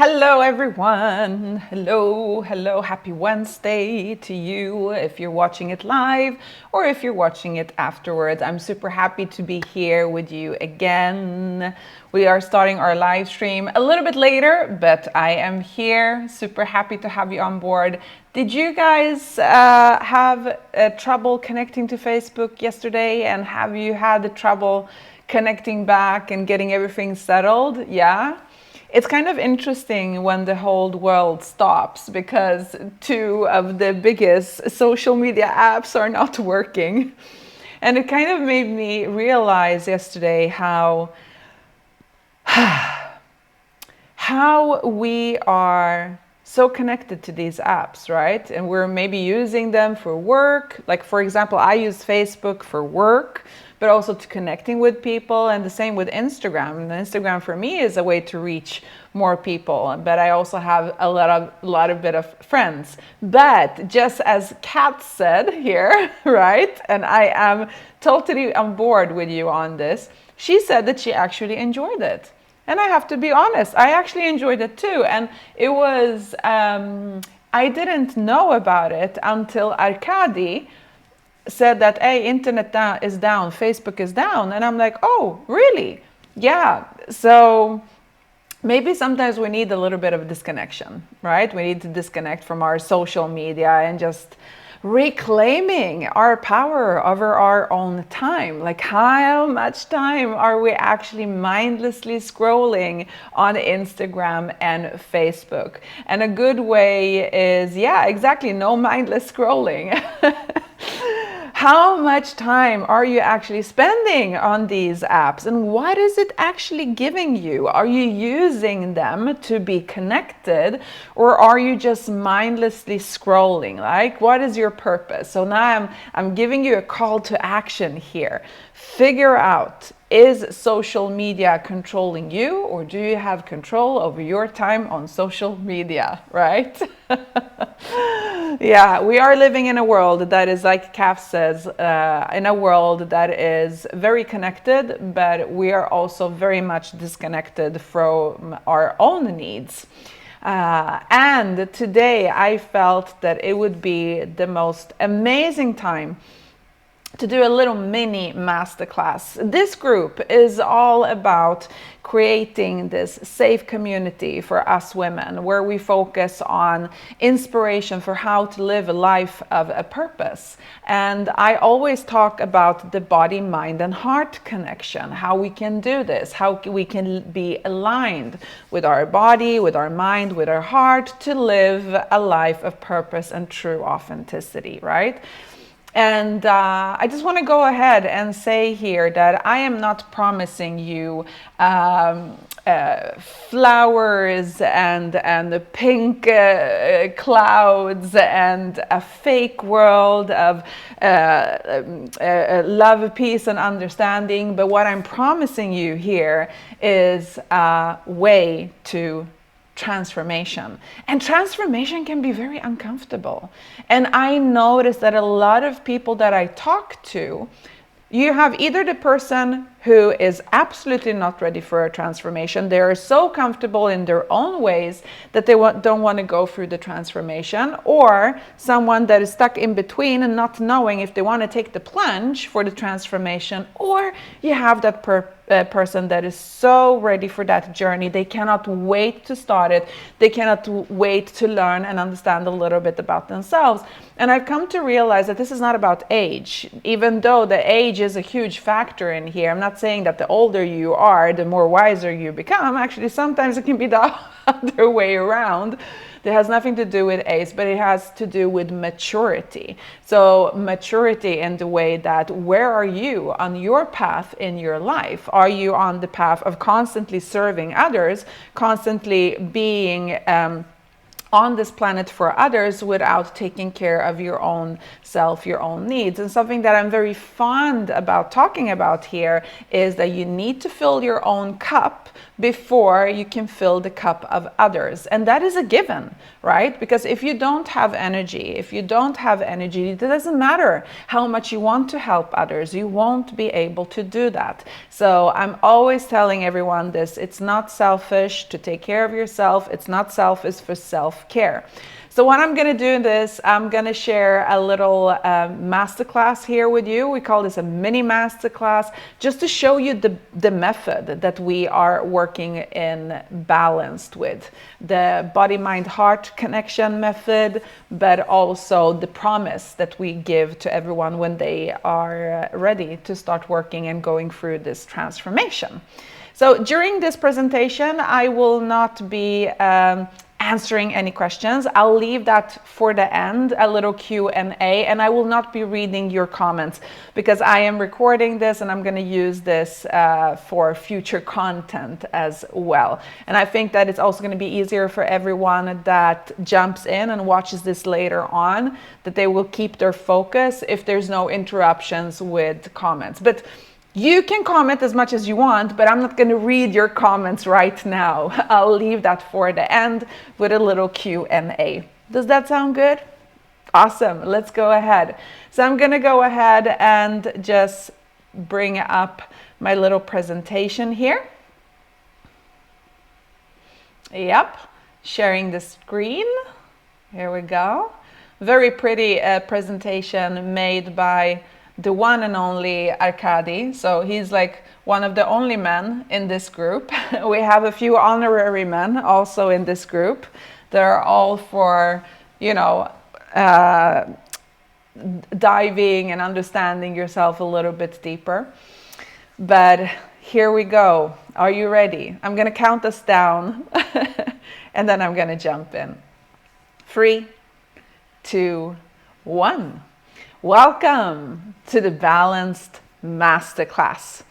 Hello everyone. Hello. Happy Wednesday to you if you're watching it live or if you're watching it afterwards. I'm super happy to be here with you again. We are starting our live stream a little bit later, but I am here. Super happy to have you on board. Did you guys have trouble connecting to Facebook yesterday? And have you had the trouble connecting back and getting everything settled? Yeah? It's kind of interesting when the whole world stops because two of the biggest social media apps are not working. And it kind of made me realize yesterday how we are so connected to these apps, right? And we're maybe using them for work. Like, for example, I use Facebook for work, but also to connecting with people, and the same with Instagram. And Instagram for me is a way to reach more people, but I also have a lot of friends. But just as Kat said here, right? And I am totally on board with you on this. She said that she actually enjoyed it. And I have to be honest, I actually enjoyed it too. And it was, I didn't know about it until Arkady said that, hey, internet is down, Facebook is down. And I'm like, oh, really? Yeah. So maybe sometimes we need a little bit of disconnection, right? We need to disconnect from our social media and just reclaiming our power over our own time. Like, how much time are we actually mindlessly scrolling on Instagram and Facebook? And a good way is, yeah, exactly, no mindless scrolling. How much time are you actually spending on these apps, and what is it actually giving you? Are you using them to be connected, or are you just mindlessly scrolling? Like, what is your purpose? So now I'm giving you a call to action here. Figure out, is social media controlling you, or do you have control over your time on social media, right? Yeah, we are living in a world that is, like Kaf says, in a world that is very connected, but we are also very much disconnected from our own needs. And today I felt that it would be the most amazing time to do a little mini masterclass. This group is all about creating this safe community for us women, where we focus on inspiration for how to live a life of a purpose. And I always talk about the body, mind, and heart connection, how we can do this, how we can be aligned with our body, with our mind, with our heart, to live a life of purpose and true authenticity, right? And I just want to go ahead and say here that I am not promising you flowers and the pink clouds and a fake world of love, peace, and understanding. But what I'm promising you here is a way to transformation. And transformation can be very uncomfortable. And I notice that a lot of people that I talk to, you have either the person who is absolutely not ready for a transformation. They are so comfortable in their own ways that they don't want to go through the transformation, or someone that is stuck in between and not knowing if they want to take the plunge for the transformation, or you have that person that is so ready for that journey. They cannot wait to start it. They cannot wait to learn and understand a little bit about themselves. And I've come to realize that this is not about age, even though the age is a huge factor in here. I'm not saying that the older you are, the more wiser you become. Actually, sometimes it can be the other way around. It has nothing to do with age, but it has to do with maturity. So maturity in the way that, where are you on your path in your life? Are you on the path of constantly serving others, constantly being on this planet for others without taking care of your own self, your own needs? And something that I'm very fond about talking about here is that you need to fill your own cup before you can fill the cup of others. And that is a given, right? Because if you don't have energy, it doesn't matter how much you want to help others, you won't be able to do that. So I'm always telling everyone this: it's not selfish to take care of yourself, it's not selfish for self-care. So what I'm going to do in this, I'm going to share a little masterclass here with you. We call this a mini masterclass, just to show you the method that we are working in balanced with. The BodyMindHeartConnection method, but also the promise that we give to everyone when they are ready to start working and going through this transformation. So during this presentation, I will not be answering any questions. I'll leave that for the end, a little Q&A, and I will not be reading your comments because I am recording this and I'm going to use this for future content as well. And I think that it's also going to be easier for everyone that jumps in and watches this later on, that they will keep their focus if there's no interruptions with comments. But you can comment as much as you want, but I'm not going to read your comments right now. I'll leave that for the end with a little Q&A. Does that sound good? Awesome. Let's go ahead. So I'm going to go ahead and just bring up my little presentation here. Yep. Sharing the screen. Here we go. Very pretty presentation made by the one and only Arkady. So he's like one of the only men in this group. We have a few honorary men also in this group. They're all for, you know, diving and understanding yourself a little bit deeper. But here we go. Are you ready? I'm going to count us down and then I'm going to jump in. 3, 2, 1. Welcome to the Balanced Masterclass.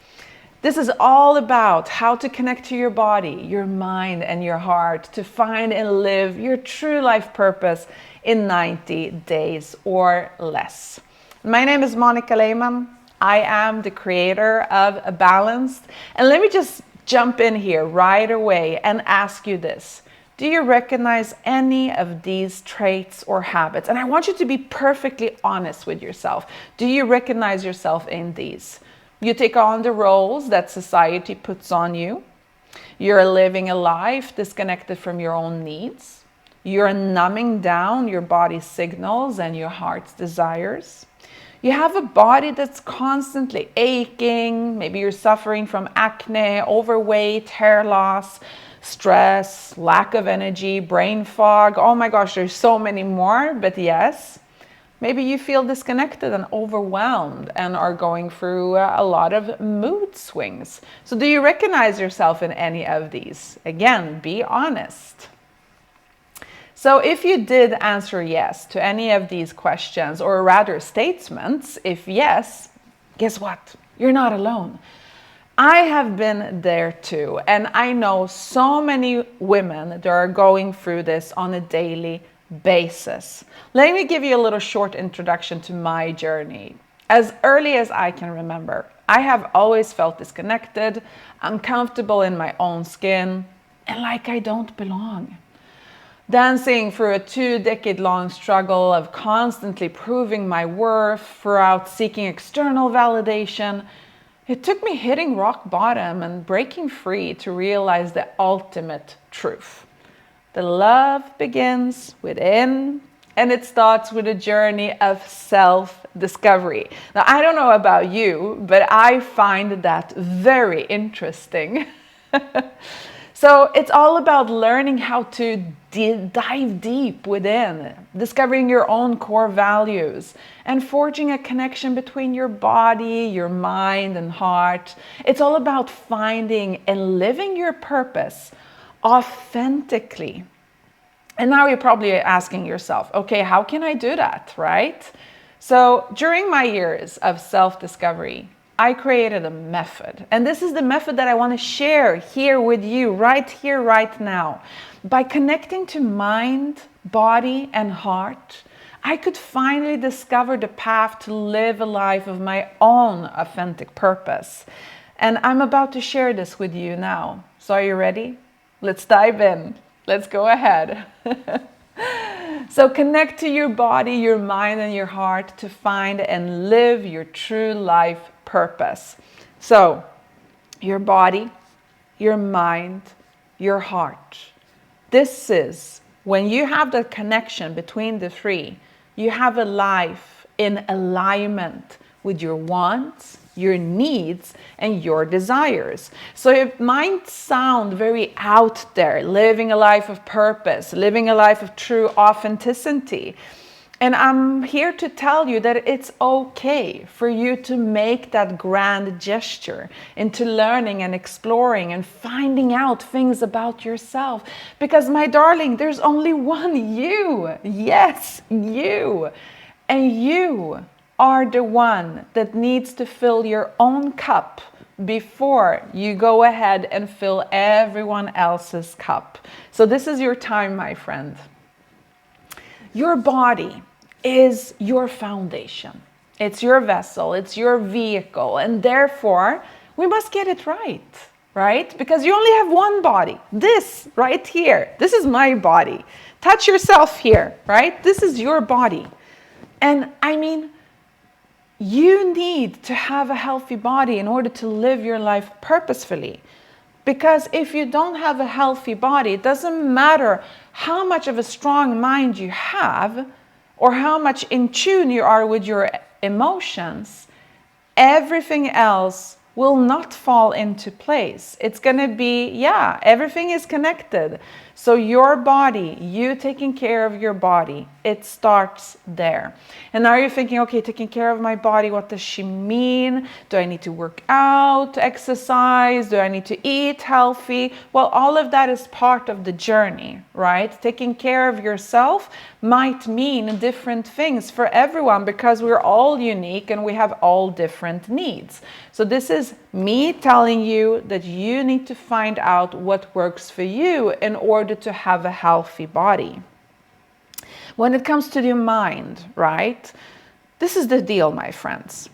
This is all about how to connect to your body, your mind, and your heart to find and live your true life purpose in 90 days or less. My name is Monica Lehman. I am the creator of Balanced. And let me just jump in here right away and ask you this. Do you recognize any of these traits or habits? And I want you to be perfectly honest with yourself. Do you recognize yourself in these? You take on the roles that society puts on you. You're living a life disconnected from your own needs. You're numbing down your body's signals and your heart's desires. You have a body that's constantly aching. Maybe you're suffering from acne, overweight, hair loss, stress, lack of energy, brain fog. Oh my gosh, there's so many more. But yes, maybe you feel disconnected and overwhelmed and are going through a lot of mood swings. So do you recognize yourself in any of these? Again, be honest. So if you did answer yes to any of these questions, or rather statements, if yes, guess what? You're not alone. I have been there too, and I know so many women that are going through this on a daily basis. Let me give you a little short introduction to my journey. As early as I can remember, I have always felt disconnected, uncomfortable in my own skin, and like I don't belong. Dancing through a 2-decade-long struggle of constantly proving my worth throughout seeking external validation, it took me hitting rock bottom and breaking free to realize the ultimate truth. The love begins within, and it starts with a journey of self-discovery. Now, I don't know about you, but I find that very interesting. So it's all about learning how to dive deep within, discovering your own core values, and forging a connection between your body, your mind, and heart. It's all about finding and living your purpose authentically. And now you're probably asking yourself, okay, how can I do that, right? So during my years of self-discovery, I created a method. And this is the method that I want to share here with you, right here, right now. By connecting to mind, body, and heart, I could finally discover the path to live a life of my own authentic purpose. And I'm about to share this with you now. So are you ready? Let's dive in. Let's go ahead. So connect to your body, your mind, and your heart to find and live your true life purpose. So your body, your mind, your heart. This is when you have the connection between the three, you have a life in alignment with your wants, your needs, and your desires. So it might sound very out there, living a life of purpose, living a life of true authenticity. And I'm here to tell you that it's okay for you to make that grand gesture into learning and exploring and finding out things about yourself. Because my darling, there's only one you. Yes, you. And you are the one that needs to fill your own cup before you go ahead and fill everyone else's cup. So this is your time, my friend. Your body is your foundation. It's your vessel, it's your vehicle, and therefore we must get it right? Because you only have one body. This right here, this is my body. Touch yourself here, right? This is your body. And I mean, you need to have a healthy body in order to live your life purposefully. Because if you don't have a healthy body, it doesn't matter how much of a strong mind you have or how much in tune you are with your emotions, everything else will not fall into place. It's going to be, everything is connected. So your body, you taking care of your body, it starts there. And now you're thinking, okay, taking care of my body, what does she mean? Do I need to work out, exercise? Do I need to eat healthy? Well, all of that is part of the journey, right? Taking care of yourself might mean different things for everyone because we're all unique and we have all different needs. So this is me telling you that you need to find out what works for you in order to have a healthy body. When it comes to your mind, right? This is the deal, my friends.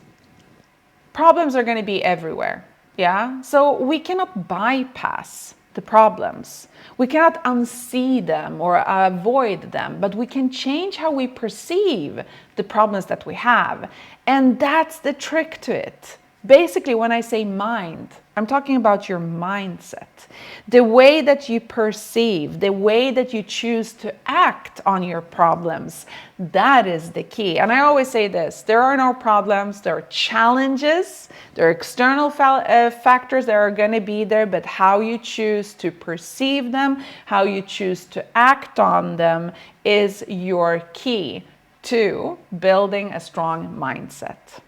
Problems are going to be everywhere, yeah? So we cannot bypass the problems. We cannot unsee them or avoid them, but we can change how we perceive the problems that we have. And that's the trick to it. Basically, when I say mind, I'm talking about your mindset. The way that you perceive, the way that you choose to act on your problems, that is the key. And I always say this, there are no problems, there are challenges, there are external factors that are going to be there, but how you choose to perceive them, how you choose to act on them is your key to building a strong mindset.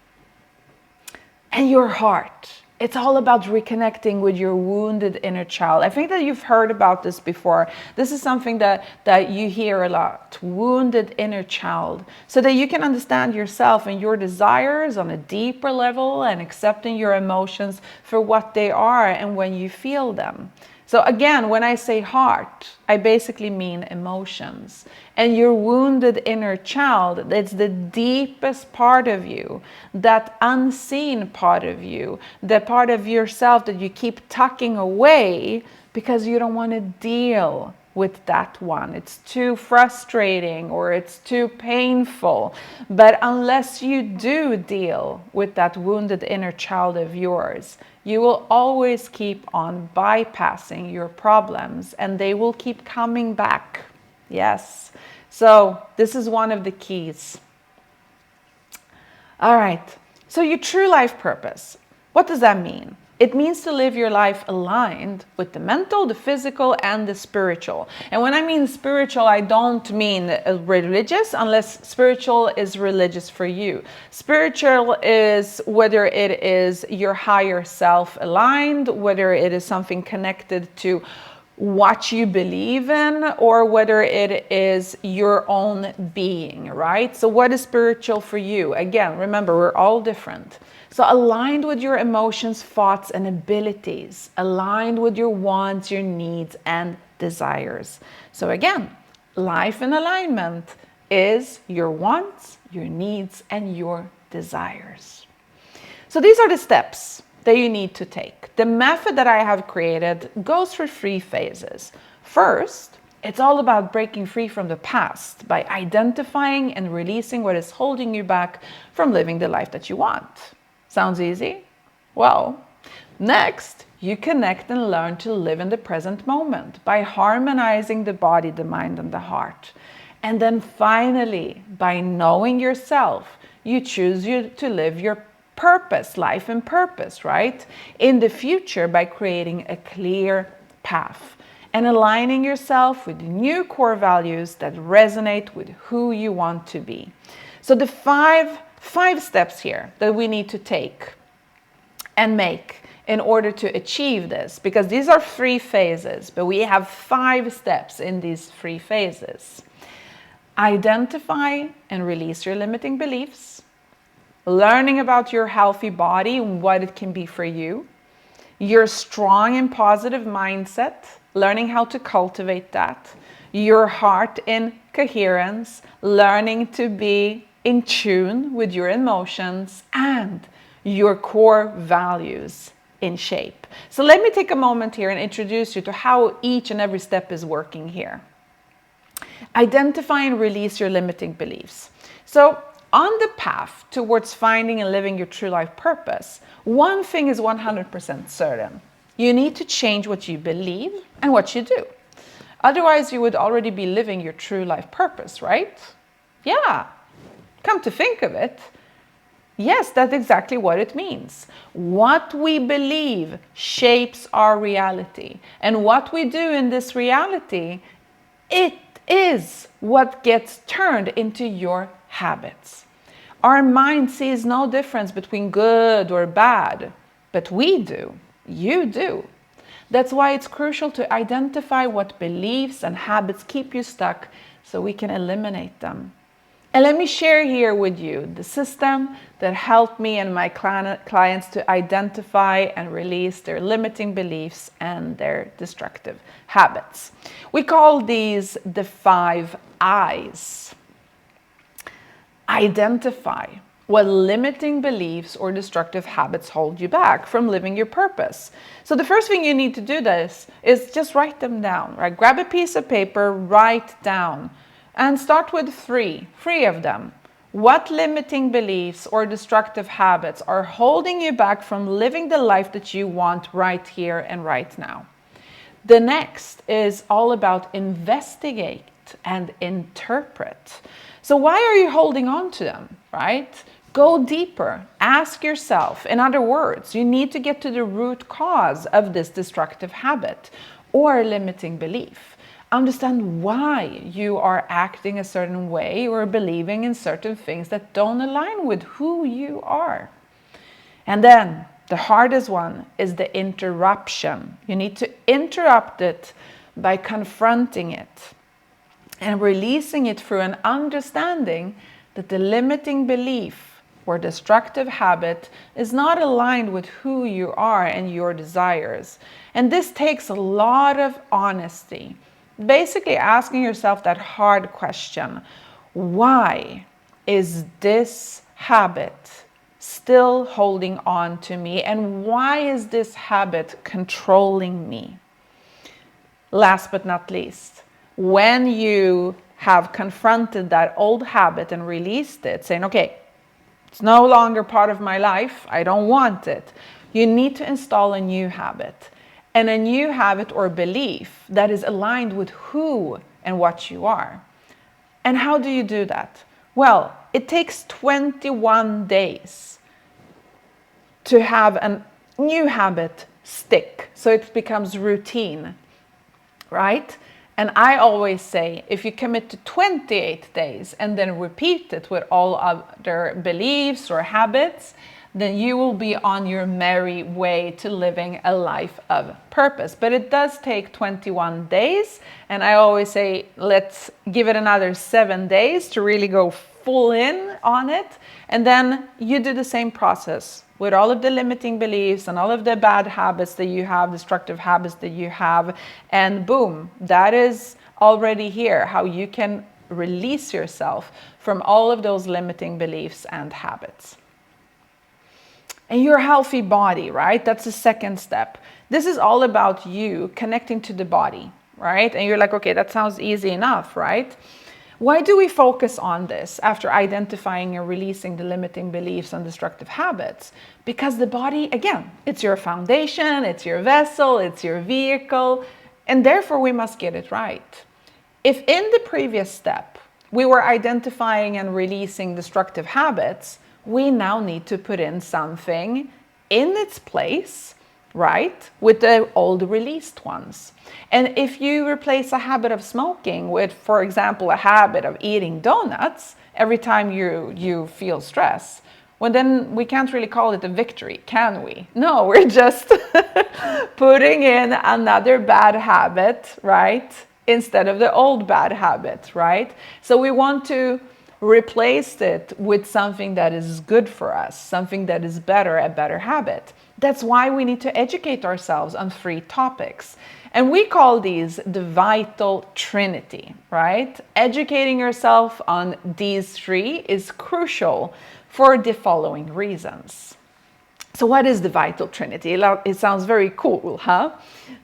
And your heart. It's all about reconnecting with your wounded inner child. I think that you've heard about this before. This is something that you hear a lot. Wounded inner child. So that you can understand yourself and your desires on a deeper level and accepting your emotions for what they are and when you feel them. So again, when I say heart, I basically mean emotions. And your wounded inner child, it's the deepest part of you, that unseen part of you, the part of yourself that you keep tucking away because you don't want to deal with that one. It's too frustrating or it's too painful. But unless you do deal with that wounded inner child of yours, you will always keep on bypassing your problems and they will keep coming back. Yes. So this is one of the keys. All right. So your true life purpose, what does that mean? It means to live your life aligned with the mental, the physical, and the spiritual. And when I mean spiritual, I don't mean religious, unless spiritual is religious for you. Spiritual is whether it is your higher self aligned, whether it is something connected to what you believe in, or whether it is your own being, right? So what is spiritual for you? Again, remember, we're all different. So aligned with your emotions, thoughts, and abilities, aligned with your wants, your needs, and desires. So again, life in alignment is your wants, your needs, and your desires. So these are the steps that you need to take. The method that I have created goes through 3 phases. First, it's all about breaking free from the past by identifying and releasing what is holding you back from living the life that you want. Sounds easy? Well, next, you connect and learn to live in the present moment by harmonizing the body, the mind, and the heart. And then finally, by knowing yourself, you choose to live your purpose, life and purpose, right? In the future, by creating a clear path and aligning yourself with new core values that resonate with who you want to be. So the five steps here that we need to take and make in order to achieve this, because these are 3 phases, but we have 5 steps in these 3 phases. Identify and release your limiting beliefs, learning about your healthy body and what it can be for you, your strong and positive mindset, learning how to cultivate that, your heart in coherence, learning to be in tune with your emotions, and your core values in shape. So let me take a moment here and introduce you to how each and every step is working here. Identify and release your limiting beliefs. So on the path towards finding and living your true life purpose, one thing is 100% certain. You need to change what you believe and what you do. Otherwise, you would already be living your true life purpose, right? Yeah, come to think of it. Yes, that's exactly what it means. What we believe shapes our reality. And what we do in this reality, it is what gets turned into your habits. Our mind sees no difference between good or bad, but we do. You do. That's why it's crucial to identify what beliefs and habits keep you stuck so we can eliminate them. And let me share here with you the system that helped me and my clients to identify and release their limiting beliefs and their destructive habits. We call these the 5 I's. Identify what limiting beliefs or destructive habits hold you back from living your purpose. So the first thing you need to do is just write them down, right? Grab a piece of paper, write down, and start with 3 of them. What limiting beliefs or destructive habits are holding you back from living the life that you want right here and right now? The next is all about investigate and interpret. So why are you holding on to them, right? Go deeper. Ask yourself. In other words, you need to get to the root cause of this destructive habit or limiting belief. Understand why you are acting a certain way or believing in certain things that don't align with who you are. And then the hardest one is the interruption. You need to interrupt it by confronting it and releasing it through an understanding that the limiting belief or destructive habit is not aligned with who you are and your desires. And this takes a lot of honesty. Basically asking yourself that hard question: why is this habit still holding on to me? And why is this habit controlling me? Last but not least, when you have confronted that old habit and released it, saying, okay, it's no longer part of my life, I don't want it, you need to install a new habit. And a new habit or belief that is aligned with who and what you are. And how do you do that? Well, it takes 21 days to have a new habit stick, so it becomes routine, right? And I always say, if you commit to 28 days and then repeat it with all other beliefs or habits, then you will be on your merry way to living a life of purpose. But it does take 21 days. And I always say, let's give it another 7 days to really go full in on it. And then you do the same process with all of the limiting beliefs and all of the bad habits that you have, destructive habits that you have. And boom, that is already here, how you can release yourself from all of those limiting beliefs and habits. and your healthy body, right? That's the second step. This is all about you connecting to the body, right? And you're like, okay, that sounds easy enough, right? Why do we focus on this after identifying and releasing the limiting beliefs and destructive habits? Because the body, again, it's your foundation, it's your vessel, it's your vehicle, and therefore we must get it right. If in the previous step we were identifying and releasing destructive habits, we now need to put in something in its place, right, with the old released ones. And if you replace a habit of smoking with, for example, a habit of eating donuts every time you feel stress, well, then we can't really call it a victory, can we? No, we're just putting in another bad habit, right, instead of the old bad habit, right? So we want to replace it with something that is good for us, something that is better, a better habit. That's why we need to educate ourselves on 3 topics. And we call these the vital trinity, right? Educating yourself on these 3 is crucial for the following reasons. So what is the vital trinity? It sounds very cool, huh?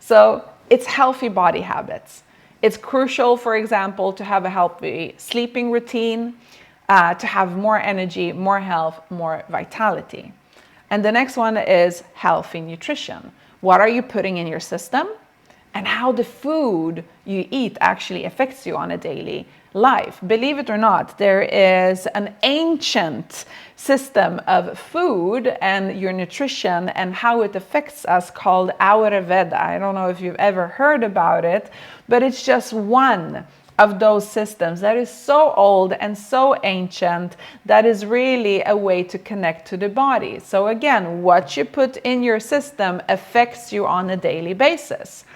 So it's healthy body habits. It's crucial, for example, to have a healthy sleeping routine, to have more energy, more health, more vitality. And the next one is healthy nutrition. What are you putting in your system? And how the food you eat actually affects you on a daily life. Believe it or not, there is an ancient system of food and your nutrition and how it affects us called Ayurveda. I don't know if you've ever heard about it, but it's just one of those systems that is so old and so ancient that is really a way to connect to the body. So again, what you put in your system affects you on a daily basis.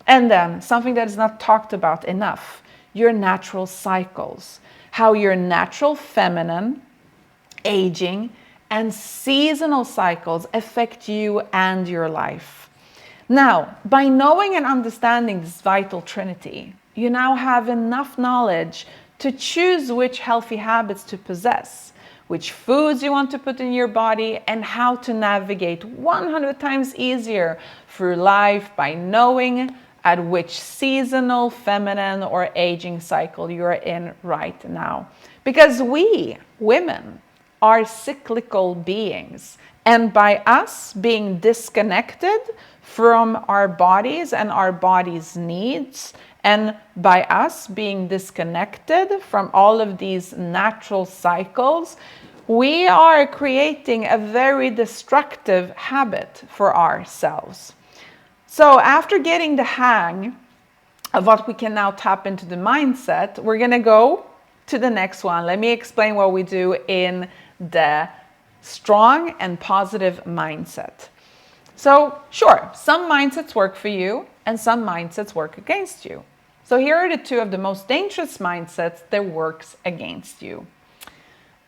And then something that is not talked about enough, your natural cycles, how your natural feminine, aging, and seasonal cycles affect you and your life. Now, by knowing and understanding this vital trinity, you now have enough knowledge to choose which healthy habits to possess, which foods you want to put in your body, and how to navigate 100 times easier through life by knowing at which seasonal, feminine, or aging cycle you're in right now. Because we, women, are cyclical beings. And by us being disconnected from our bodies and our body's needs, and by us being disconnected from all of these natural cycles, we are creating a very destructive habit for ourselves. So after getting the hang of what we can now tap into the mindset, we're going to go to the next one. Let me explain what we do in the strong and positive mindset. So sure, some mindsets work for you and some mindsets work against you. So here are the 2 of the most dangerous mindsets that works against you.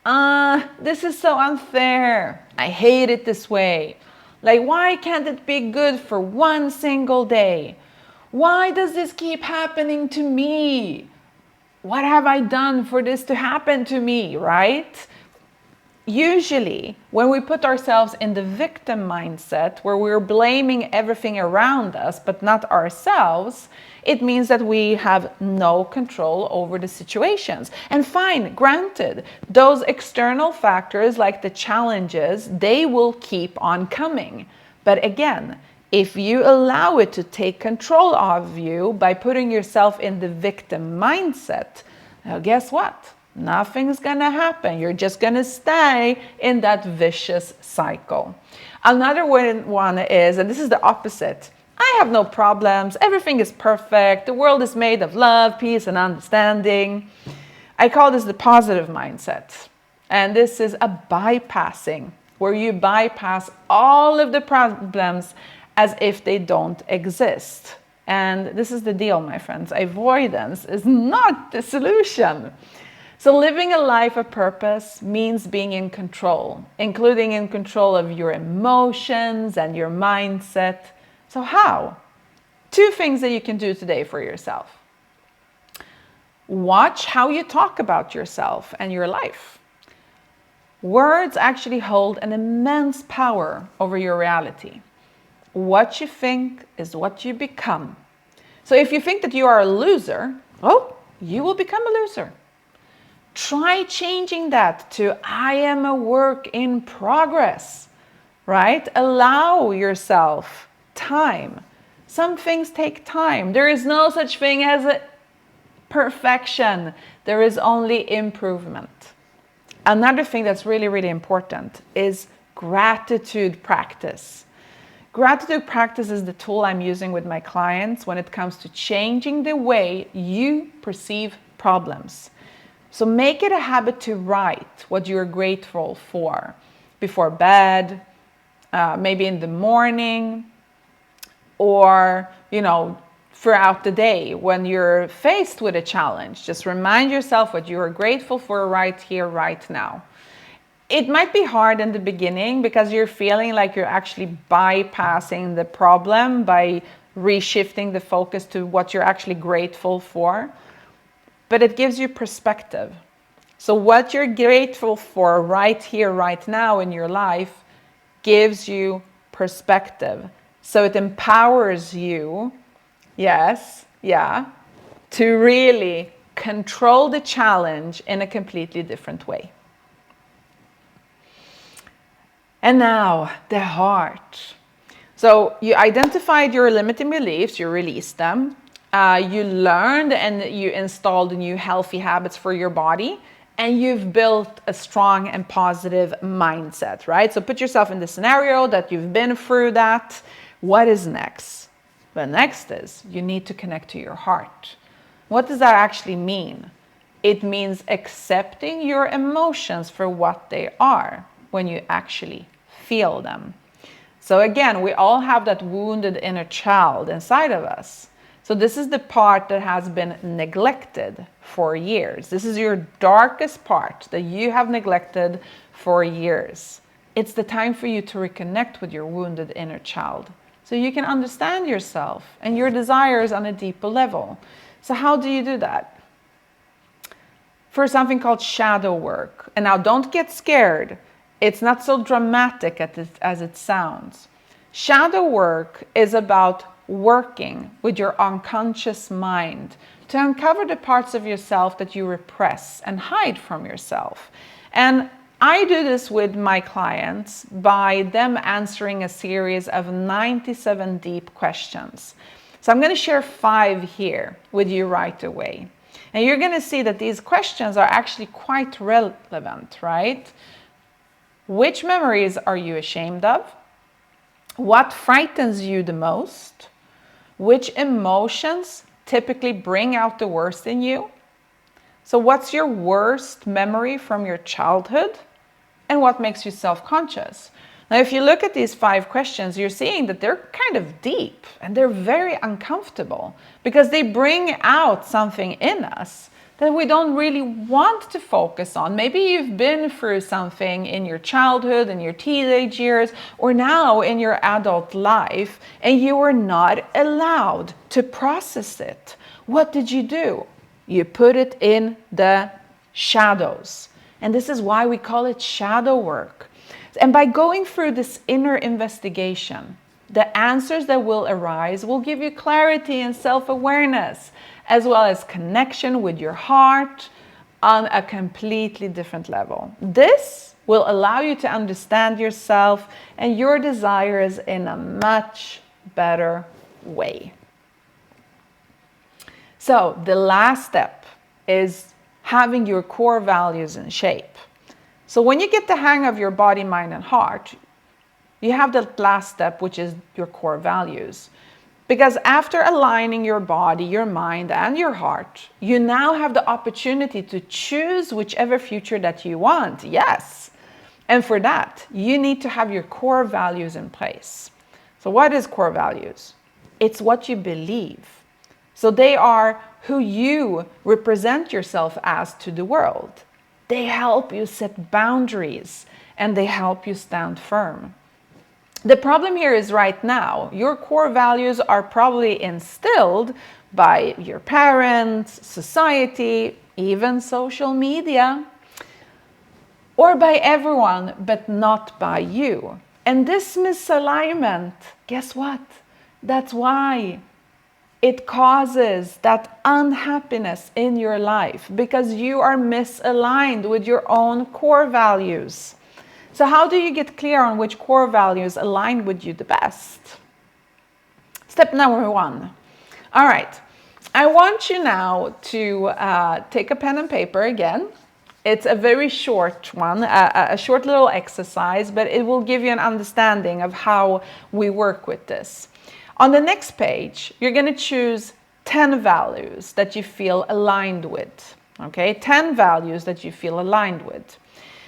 This is so unfair. I hate it this way. Like, why can't it be good for one single day? Why does this keep happening to me? What have I done for this to happen to me, right? Usually, when we put ourselves in the victim mindset, where we're blaming everything around us, but not ourselves, it means that we have no control over the situations. And fine, granted, those external factors like the challenges, they will keep on coming. But again, if you allow it to take control of you by putting yourself in the victim mindset, now guess what? Nothing's gonna happen. You're just gonna stay in that vicious cycle. Another one is, and this is the opposite, I have no problems, everything is perfect, the world is made of love, peace, and understanding. I call this the positive mindset. And this is a bypassing, where you bypass all of the problems as if they don't exist. And this is the deal, my friends. Avoidance is not the solution. So living a life of purpose means being in control, including in control of your emotions and your mindset. So how? 2 things that you can do today for yourself. Watch how you talk about yourself and your life. Words actually hold an immense power over your reality. What you think is what you become. So if you think that you are a loser, well, you will become a loser. Try changing that to I am a work in progress, right? Allow yourself time. Some things take time. There is no such thing as perfection. There is only improvement. Another thing that's really, really important is gratitude practice. Gratitude practice is the tool I'm using with my clients when it comes to changing the way you perceive problems. So make it a habit to write what you're grateful for before bed, maybe in the morning, or, throughout the day when you're faced with a challenge. Just remind yourself what you are grateful for right here, right now. It might be hard in the beginning because you're feeling like you're actually bypassing the problem by reshifting the focus to what you're actually grateful for. But it gives you perspective. So what you're grateful for right here, right now in your life gives you perspective. So it empowers you, to really control the challenge in a completely different way. And now, the heart. So you identified your limiting beliefs, you released them. You learned and you installed new healthy habits for your body, and you've built a strong and positive mindset, right? So put yourself in the scenario that you've been through that. What is next? The next is you need to connect to your heart. What does that actually mean? It means accepting your emotions for what they are when you actually feel them. So again, we all have that wounded inner child inside of us. So this is the part that has been neglected for years. This is your darkest part that you have neglected for years. It's the time for you to reconnect with your wounded inner child so you can understand yourself and your desires on a deeper level. So how do you do that? For something called shadow work. And now don't get scared. It's not so dramatic as it sounds. Shadow work is about working with your unconscious mind to uncover the parts of yourself that you repress and hide from yourself. And I do this with my clients by them answering a series of 97 deep questions. So I'm going to share 5 here with you right away. And you're going to see that these questions are actually quite relevant, right? Which memories are you ashamed of? What frightens you the most? Which emotions typically bring out the worst in you? So what's your worst memory from your childhood? And what makes you self-conscious? Now, if you look at these 5 questions, you're seeing that they're kind of deep and they're very uncomfortable because they bring out something in us that we don't really want to focus on. Maybe you've been through something in your childhood, in your teenage years, or now in your adult life, and you were not allowed to process it. What did you do? You put it in the shadows. And this is why we call it shadow work. And by going through this inner investigation, the answers that will arise will give you clarity and self-awareness, as well as connection with your heart on a completely different level. This will allow you to understand yourself and your desires in a much better way. So the last step is having your core values in shape. So when you get the hang of your body, mind, and heart, you have the last step, which is your core values. Because after aligning your body, your mind, and your heart, you now have the opportunity to choose whichever future that you want. Yes. And for that, you need to have your core values in place. So what is core values? It's what you believe. So they are who you represent yourself as to the world. They help you set boundaries and they help you stand firm. The problem here is right now, your core values are probably instilled by your parents, society, even social media. or by everyone, but not by you. And this misalignment, guess what? That's why it causes that unhappiness in your life, because you are misaligned with your own core values. So how do you get clear on which core values align with you the best? Step number 1. All right. I want you now to take a pen and paper again. It's a very short one, a short little exercise, but it will give you an understanding of how we work with this. On the next page, you're going to choose 10 values that you feel aligned with. Okay, 10 values that you feel aligned with.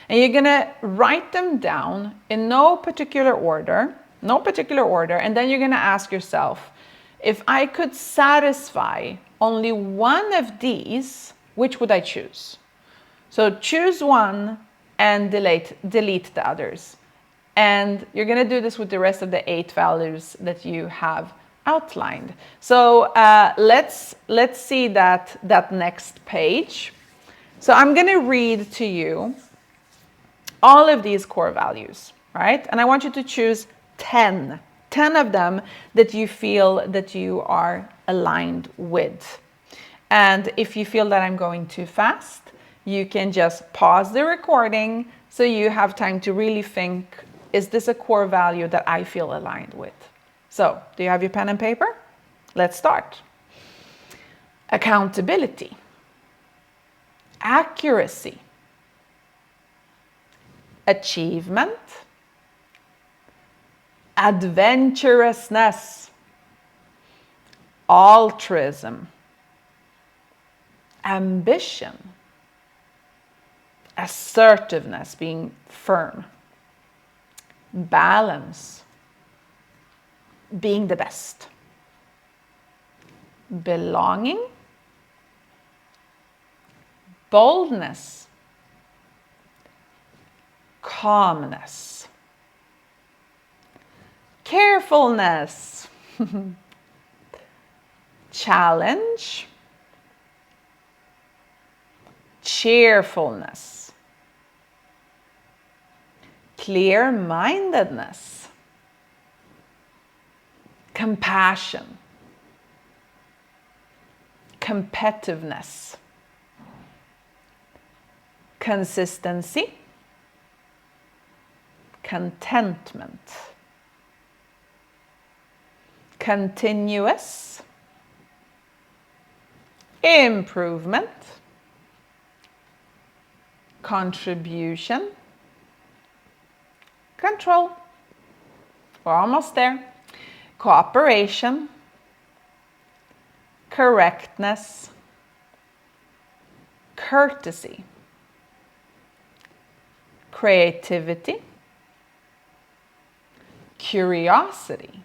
And you're going to write them down in no particular order, and then you're going to ask yourself, if I could satisfy only one of these, which would I choose? So choose one and delete the others. And you're going to do this with the rest of the 8 values that you have outlined. So let's see that next page. So I'm going to read to you all of these core values, right? And I want you to choose 10 of them that you feel that you are aligned with. And if you feel that I'm going too fast, you can just pause the recording so you have time to really think, is this a core value that I feel aligned with? So, do you have your pen and paper? Let's start. Accountability, accuracy, achievement, adventurousness, altruism, ambition, assertiveness, being firm, balance, being the best, belonging, boldness, calmness, carefulness, challenge, cheerfulness, clear-mindedness, compassion, competitiveness, consistency, contentment, continuous, improvement, contribution, control, we're almost there, cooperation, correctness, courtesy, creativity, curiosity,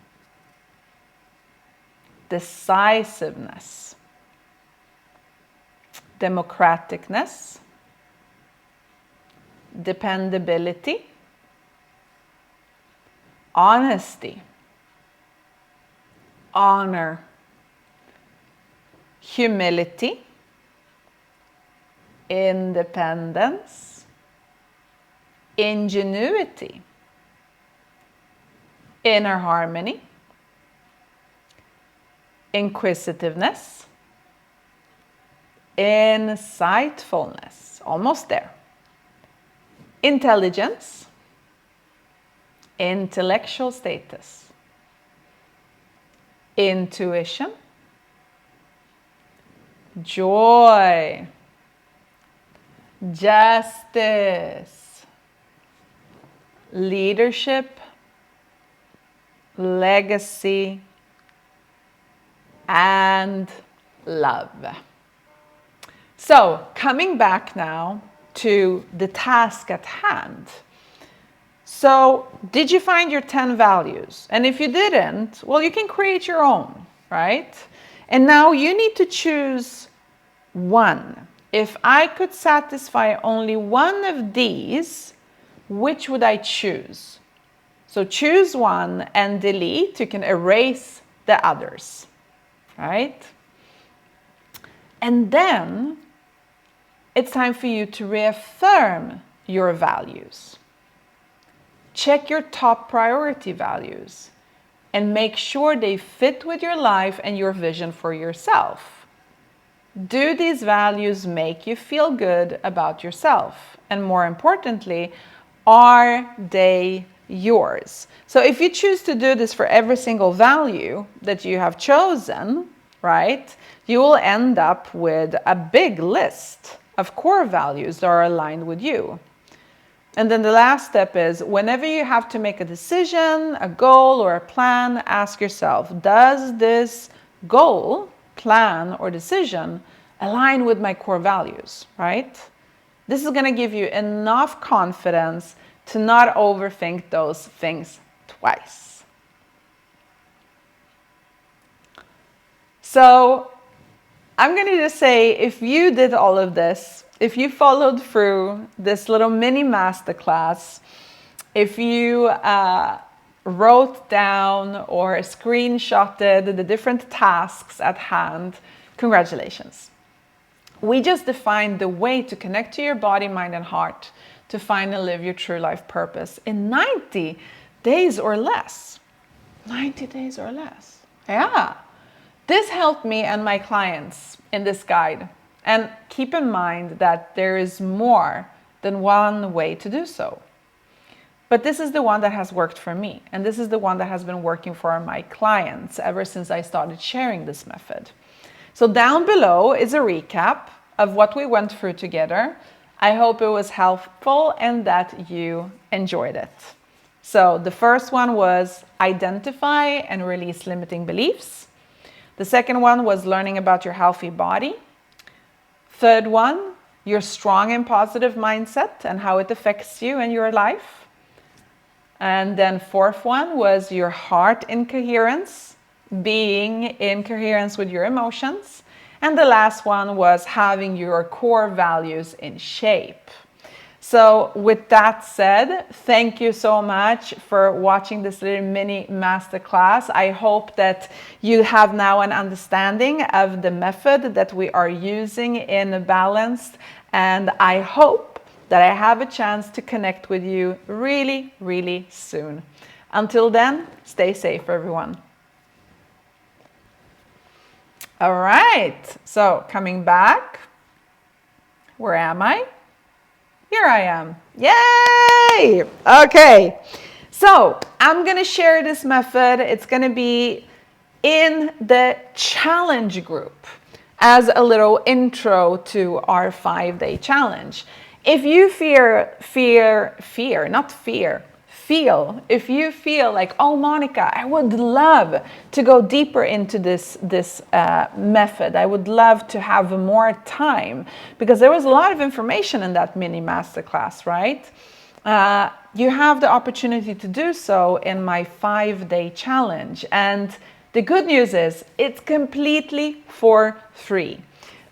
decisiveness, democraticness, dependability, honesty, honor, humility, independence, ingenuity, inner harmony, inquisitiveness, insightfulness, almost there, intelligence, intellectual status, intuition, joy, justice, leadership, legacy, and love. So, coming back now to the task at hand. So, did you find your 10 values? And if you didn't, well, you can create your own, right? And now you need to choose one. If I could satisfy only one of these, which would I choose? So choose one and delete. You can erase the others, right? And then it's time for you to reaffirm your values. Check your top priority values and make sure they fit with your life and your vision for yourself. Do these values make you feel good about yourself? And more importantly, are they yours? So if you choose to do this for every single value that you have chosen, right, you will end up with a big list of core values that are aligned with you. And then the last step is, whenever you have to make a decision, a goal, or a plan, ask yourself, does this goal, plan, or decision align with my core values, right? This is going to give you enough confidence to not overthink those things twice. So I'm going to just say, if you did all of this, if you followed through this little mini masterclass, if you wrote down or screenshotted the different tasks at hand, congratulations. We just defined the way to connect to your body, mind, and heart to find and live your true life purpose in 90 days or less. 90 days or less. Yeah. This helped me and my clients in this guide. And keep in mind that there is more than one way to do so. But this is the one that has worked for me. And this is the one that has been working for my clients ever since I started sharing this method. So down below is a recap of what we went through together. I hope it was helpful and that you enjoyed it. So the first one was identify and release limiting beliefs. The second one was learning about your healthy body. Third one, your strong and positive mindset and how it affects you and your life. And then fourth one was your heart in coherence, being in coherence with your emotions. And the last one was having your core values in shape. So with that said, thank you so much for watching this little mini masterclass. I hope that you have now an understanding of the method that we are using in Balanced, and I hope that I have a chance to connect with you really, really soon. Until then, stay safe, everyone. All right, so coming back, where am I? Here I am. Yay! Okay, so I'm going to share this method. It's going to be in the challenge group as a little intro to our 5-day challenge. If you if you feel like, oh, Monica, I would love to go deeper into this method. I would love to have more time, because there was a lot of information in that mini masterclass, right? You have the opportunity to do so in my 5-day challenge. And the good news is it's completely for free.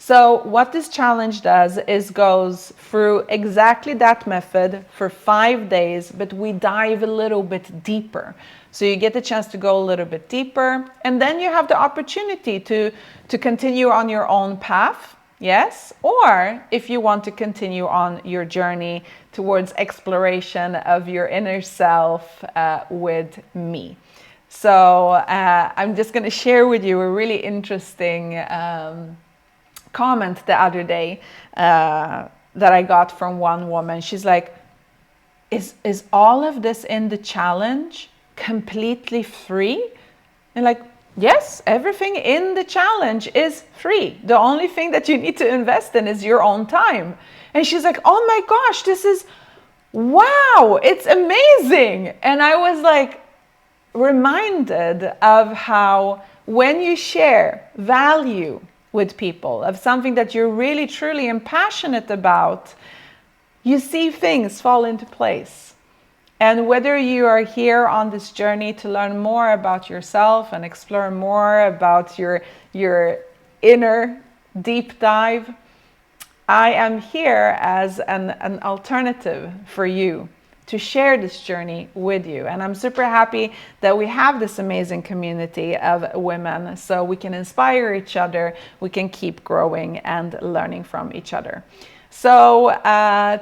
So what this challenge does is goes through exactly that method for 5 days, but we dive a little bit deeper. So you get the chance to go a little bit deeper, and then you have the opportunity to continue on your own path, yes? Or if you want to continue on your journey towards exploration of your inner self with me. So I'm just going to share with you a really interesting comment the other day that I got from one woman. She's like, is all of this in the challenge completely free? And like, yes, everything in the challenge is free. The only thing that you need to invest in is your own time. And she's like, oh my gosh, this is, wow, it's amazing. And I was like reminded of how when you share value with people, of something that you're really truly and passionate about, you see things fall into place. And whether you are here on this journey to learn more about yourself and explore more about your inner deep dive, I am here as an alternative for you to share this journey with you. And I'm super happy that we have this amazing community of women, so we can inspire each other, we can keep growing and learning from each other. So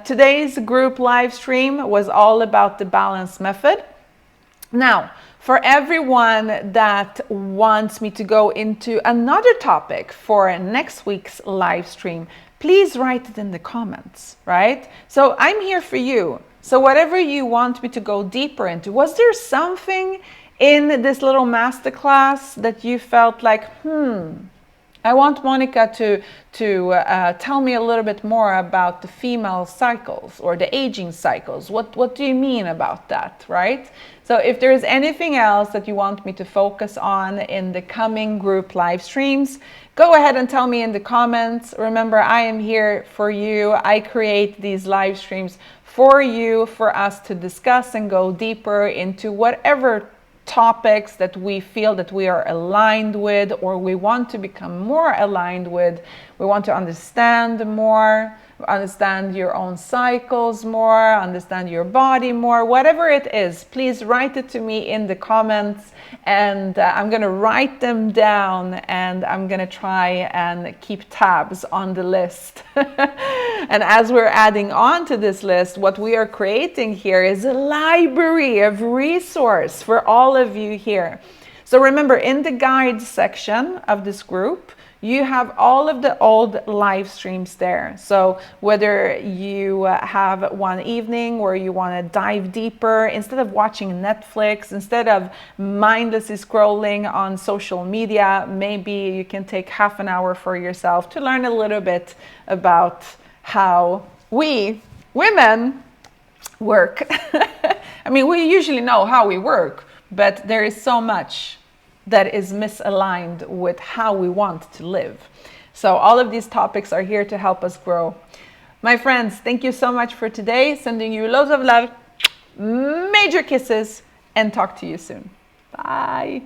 today's group live stream was all about the BLNC method. Now, for everyone that wants me to go into another topic for next week's live stream, please write it in the comments, right? So I'm here for you. So whatever you want me to go deeper into, was there something in this little masterclass that you felt like, I want Monica to tell me a little bit more about the female cycles or the aging cycles. What do you mean about that, right? So if there is anything else that you want me to focus on in the coming group live streams, go ahead and tell me in the comments. Remember, I am here for you. I create these live streams for you, for us to discuss and go deeper into whatever topics that we feel that we are aligned with, or we want to become more aligned with. We want to understand more, understand your own cycles more, understand your body more, whatever it is. Please write it to me in the comments, and I'm going to write them down, and I'm going to try and keep tabs on the list. And as we're adding on to this list, what we are creating here is a library of resource for all of you here. So remember, in the guide section of this group, you have all of the old live streams there. So whether you have one evening where you want to dive deeper, instead of watching Netflix, instead of mindlessly scrolling on social media, maybe you can take half an hour for yourself to learn a little bit about how we women work. I mean, we usually know how we work, but there is so much that is misaligned with how we want to live. So all of these topics are here to help us grow. My friends, thank you so much for today. Sending you loads of love, major kisses, and talk to you soon. Bye.